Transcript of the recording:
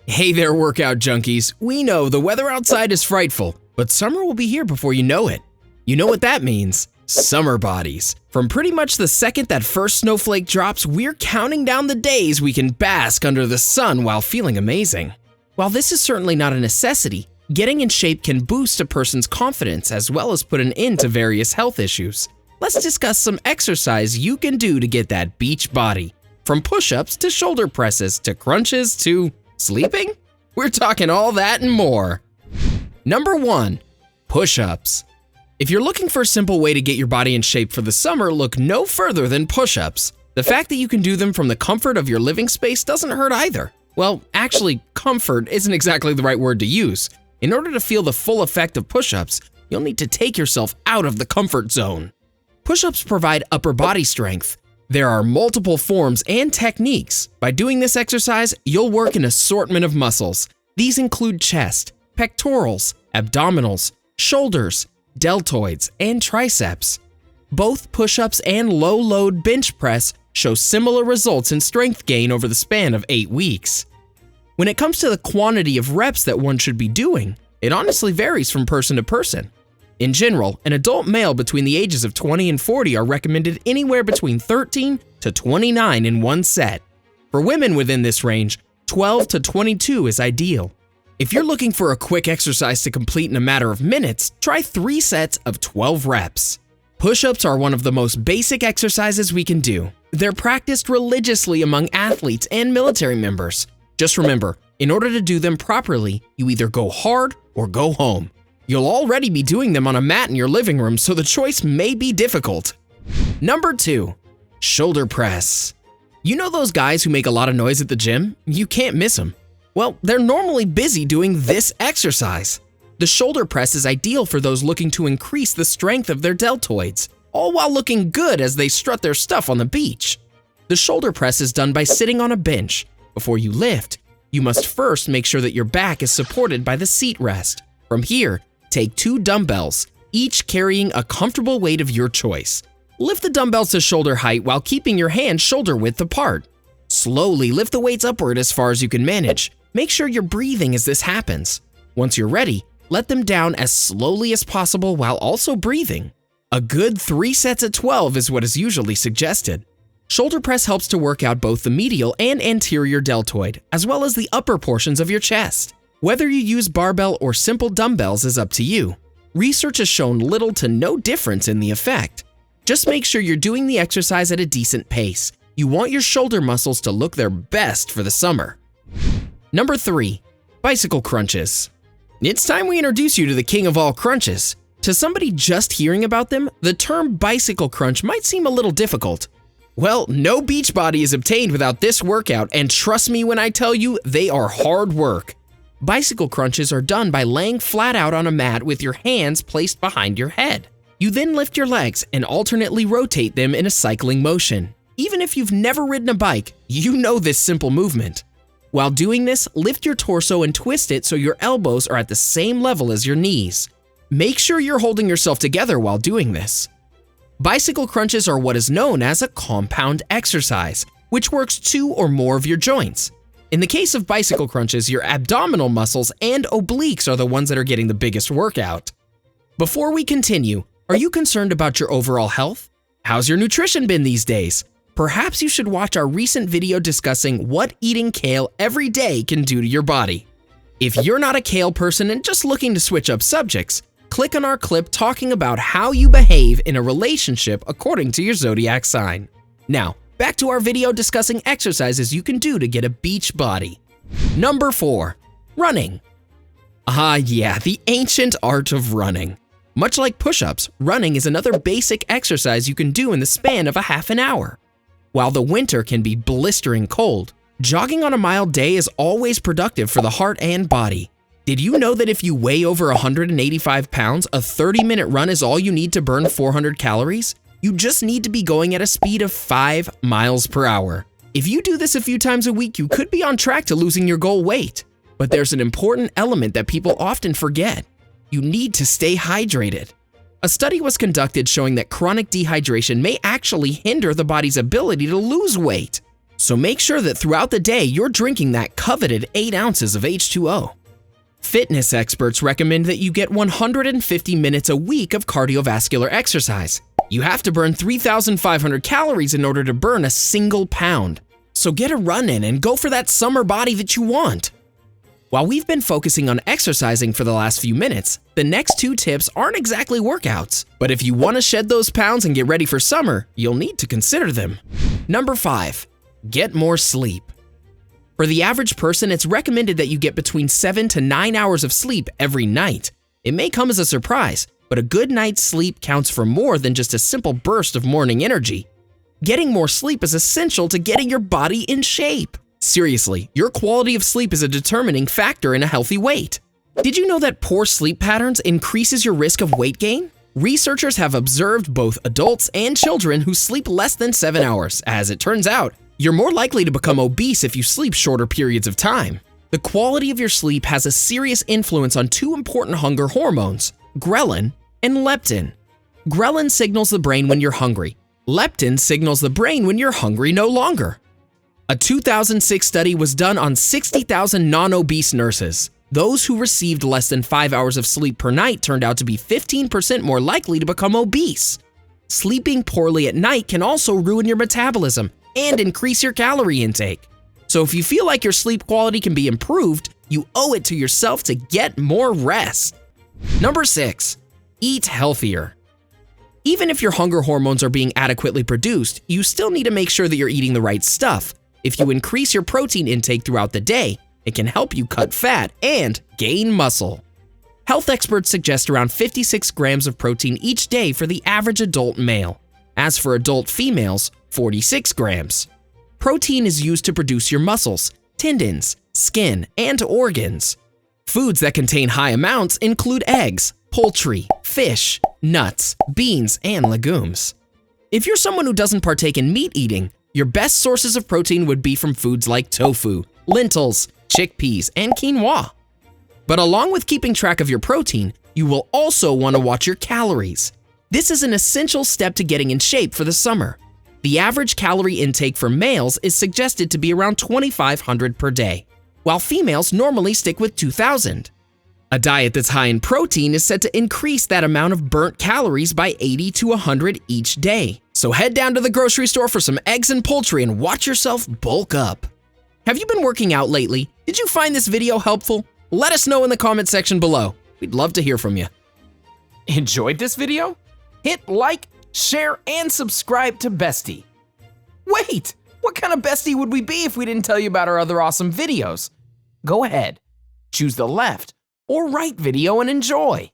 Hey there, workout junkies. We know the weather outside is frightful, but summer will be here before you know it. You know what that means? Summer bodies. From pretty much the second that first snowflake drops, we're counting down the days we can bask under the sun while feeling amazing. While this is certainly not a necessity, getting in shape can boost a person's confidence as well as put an end to various health issues. Let's discuss some exercise you can do to get that beach body. From push-ups to shoulder presses to crunches to sleeping? We're talking all that and more. Number 1. Push-ups. If you're looking for a simple way to get your body in shape for the summer, look no further than push-ups. The fact that you can do them from the comfort of your living space doesn't hurt either. Well, actually, comfort isn't exactly the right word to use. In order to feel the full effect of push-ups, you'll need to take yourself out of the comfort zone. Push-ups provide upper body strength. There are multiple forms and techniques. By doing this exercise, you'll work an assortment of muscles. These include chest, pectorals, abdominals, shoulders, deltoids, and triceps. Both push-ups and low-load bench press show similar results in strength gain over the span of 8 weeks. When it comes to the quantity of reps that one should be doing, it honestly varies from person to person. In general, an adult male between the ages of 20 and 40 are recommended anywhere between 13 to 29 in one set. For women within this range, 12 to 22 is ideal. If you're looking for a quick exercise to complete in a matter of minutes, try 3 sets of 12 reps. Push-ups are one of the most basic exercises we can do. They're practiced religiously among athletes and military members. Just remember, in order to do them properly, you either go hard or go home. You'll already be doing them on a mat in your living room, so the choice may be difficult. Number 2. Shoulder press. You know those guys who make a lot of noise at the gym? You can't miss them. Well, they're normally busy doing this exercise. The shoulder press is ideal for those looking to increase the strength of their deltoids, all while looking good as they strut their stuff on the beach. The shoulder press is done by sitting on a bench. Before you lift, you must first make sure that your back is supported by the seat rest. From here, take 2 dumbbells, each carrying a comfortable weight of your choice. Lift the dumbbells to shoulder height while keeping your hands shoulder width apart. Slowly lift the weights upward as far as you can manage. Make sure you're breathing as this happens. Once you're ready, let them down as slowly as possible while also breathing. A good 3 sets at 12 is what is usually suggested. Shoulder press helps to work out both the medial and anterior deltoid, as well as the upper portions of your chest. Whether you use barbell or simple dumbbells is up to you. Research has shown little to no difference in the effect. Just make sure you're doing the exercise at a decent pace. You want your shoulder muscles to look their best for the summer. Number 3. Bicycle crunches. It's time we introduce you to the king of all crunches. To somebody just hearing about them, the term bicycle crunch might seem a little difficult. Well, no beach body is obtained without this workout, and trust me when I tell you, they are hard work. Bicycle crunches are done by laying flat out on a mat with your hands placed behind your head. You then lift your legs and alternately rotate them in a cycling motion. Even if you've never ridden a bike, you know this simple movement. While doing this, lift your torso and twist it so your elbows are at the same level as your knees. Make sure you're holding yourself together while doing this. Bicycle crunches are what is known as a compound exercise, which works 2 or more of your joints. In the case of bicycle crunches, your abdominal muscles and obliques are the ones that are getting the biggest workout. Before we continue, are you concerned about your overall health? How's your nutrition been these days? Perhaps you should watch our recent video discussing what eating kale every day can do to your body. If you're not a kale person and just looking to switch up subjects, click on our clip talking about how you behave in a relationship according to your zodiac sign. Now, back to our video discussing exercises you can do to get a beach body. Number 4. Running. Yeah, the ancient art of running. Much like push-ups, running is another basic exercise you can do in the span of a half an hour. While the winter can be blistering cold, jogging on a mild day is always productive for the heart and body. Did you know that if you weigh over 185 pounds, a 30-minute run is all you need to burn 400 calories? You just need to be going at a speed of 5 miles per hour. If you do this a few times a week, you could be on track to losing your goal weight. But there's an important element that people often forget. You need to stay hydrated. A study was conducted showing that chronic dehydration may actually hinder the body's ability to lose weight. So make sure that throughout the day you're drinking that coveted 8 ounces of H2O. Fitness experts recommend that you get 150 minutes a week of cardiovascular exercise. You have to burn 3,500 calories in order to burn a single pound. So get a run in and go for that summer body that you want. While we've been focusing on exercising for the last few minutes, the next 2 tips aren't exactly workouts. But if you want to shed those pounds and get ready for summer, you'll need to consider them. Number 5. Get more sleep. For the average person, it's recommended that you get between 7 to 9 hours of sleep every night. It may come as a surprise, but a good night's sleep counts for more than just a simple burst of morning energy. Getting more sleep is essential to getting your body in shape. Seriously, your quality of sleep is a determining factor in a healthy weight. Did you know that poor sleep patterns increases your risk of weight gain? Researchers have observed both adults and children who sleep less than 7 hours. As it turns out, you're more likely to become obese if you sleep shorter periods of time. The quality of your sleep has a serious influence on 2 important hunger hormones, ghrelin and leptin. Ghrelin signals the brain when you're hungry. Leptin signals the brain when you're hungry no longer. A 2006 study was done on 60,000 non-obese nurses. Those who received less than 5 hours of sleep per night turned out to be 15% more likely to become obese. Sleeping poorly at night can also ruin your metabolism and increase your calorie intake. So if you feel like your sleep quality can be improved, you owe it to yourself to get more rest. Number 6. Eat healthier. Even if your hunger hormones are being adequately produced, you still need to make sure that you're eating the right stuff. If you increase your protein intake throughout the day, it can help you cut fat and gain muscle. Health experts suggest around 56 grams of protein each day for the average adult male. As for adult females, 46 grams. Protein is used to produce your muscles, tendons, skin, and organs. Foods that contain high amounts include eggs, poultry, fish, nuts, beans, and legumes. If you're someone who doesn't partake in meat eating, your best sources of protein would be from foods like tofu, lentils, chickpeas, and quinoa. But along with keeping track of your protein, you will also want to watch your calories. This is an essential step to getting in shape for the summer. The average calorie intake for males is suggested to be around 2,500 per day, while females normally stick with 2,000. A diet that's high in protein is said to increase that amount of burnt calories by 80 to 100 each day. So head down to the grocery store for some eggs and poultry and watch yourself bulk up. Have you been working out lately? Did you find this video helpful? Let us know in the comment section below. We'd love to hear from you. Enjoyed this video? Hit like, share, and subscribe to Bestie. Wait, what kind of Bestie would we be if we didn't tell you about our other awesome videos? Go ahead, choose the left or right video and enjoy.